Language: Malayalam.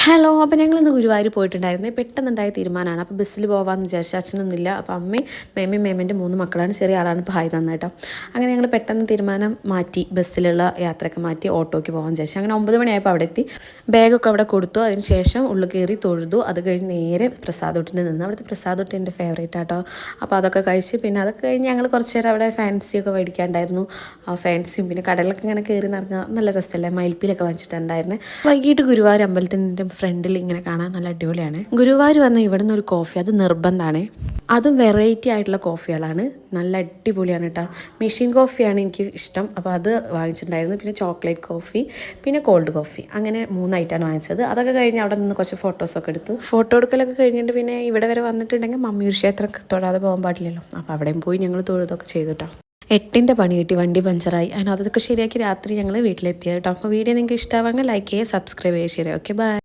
ഹലോ. അപ്പോൾ ഞങ്ങളിന്ന് ഗുരുവായൂർ പോയിട്ടുണ്ടായിരുന്നു. പെട്ടെന്നുണ്ടായ തീരുമാനമാണ്. അപ്പോൾ ബസ്സിൽ പോകാമെന്ന് വിചാരിച്ചു. അച്ഛനൊന്നുമില്ല. അപ്പോൾ അമ്മയും മേമൻ്റെ 3 മക്കളാണ്. ചെറിയ ആളാണ് ഇപ്പോൾ ഹായ് തന്നത് കേട്ടോ. അങ്ങനെ ഞങ്ങൾ പെട്ടെന്ന് തീരുമാനം മാറ്റി. ബസ്സിലുള്ള യാത്രയൊക്കെ മാറ്റി ഓട്ടോയ്ക്ക് പോകാൻ വിചാരിച്ചു. അങ്ങനെ 9 മണിയായപ്പോൾ അവിടെ എത്തി. ബാഗൊക്കെ അവിടെ കൊടുത്തു. അതിന് ശേഷം ഉള്ളിൽ കയറി തൊഴുതു. അത് കഴിഞ്ഞ് നേരെ പ്രസാദോട്ടിന് നിന്ന്. അവിടുത്തെ പ്രസാദോട്ട് എൻ്റെ ഫേവറേറ്റ് ആട്ടോ. അപ്പോൾ അതൊക്കെ കഴിച്ച് പിന്നെ അതൊക്കെ കഴിഞ്ഞ് ഞങ്ങൾ കുറച്ച് നേരം അവിടെ ഫാൻസിയൊക്കെ മേടിക്കാണ്ടായിരുന്നു. ആ ഫാൻസിയും പിന്നെ കടലൊക്കെ ഇങ്ങനെ കയറി നടന്നാൽ നല്ല രസമല്ലേ. മയിൽപ്പീലൊക്കെ വാങ്ങിച്ചിട്ടുണ്ടായിരുന്നത്. വൈകിട്ട് ഗുരുവായൂർ അമ്പലത്തിൻ്റെ ഫ്രണ്ടിൽ ഇങ്ങനെ കാണാൻ നല്ല അടിപൊളിയാണ്. ഗുരുവായൂർ വന്ന ഇവിടെ നിന്ന് ഒരു കോഫി അത് നിർബന്ധമാണ്. അതും വെറൈറ്റി ആയിട്ടുള്ള കോഫികളാണ്. നല്ല അടിപൊളിയാണ് കേട്ടോ. മെഷീൻ കോഫിയാണ് എനിക്ക് ഇഷ്ടം. അപ്പോൾ അത് വാങ്ങിച്ചിട്ടുണ്ടായിരുന്നു. പിന്നെ ചോക്ലേറ്റ് കോഫി പിന്നെ കോൾഡ് കോഫി അങ്ങനെ 3 ഐറ്റമാണ് വാങ്ങിച്ചത്. അതൊക്കെ കഴിഞ്ഞ് അവിടെ നിന്ന് കുറച്ച് ഫോട്ടോസൊക്കെ എടുത്തു. ഫോട്ടോ എടുക്കലൊക്കെ കഴിഞ്ഞിട്ട് പിന്നെ ഇവിടെ വരെ വന്നിട്ടുണ്ടെങ്കിൽ മമ്മിയൂർ ക്ഷേത്രം തൊഴാതെ പോകാൻ പാടില്ലല്ലോ. അപ്പോൾ അവിടെയും പോയി ഞങ്ങൾ തൊഴുതൊക്കെ ചെയ്തു കേട്ടോ. 8ൻ്റെ പണി കിട്ടി. വണ്ടി പഞ്ചറായി. അതിന് അതൊക്കെ ശരിയാക്കി രാത്രി ഞങ്ങൾ വീട്ടിലെത്തിയത് കേട്ടോ. അപ്പോൾ വീഡിയോ നിങ്ങൾക്ക് ഇഷ്ടമാണെങ്കിൽ ലൈക്ക് ചെയ്യുക, സബ്സ്ക്രൈബ് ചെയ്യുക. ശരി, ഓക്കെ, ബൈ.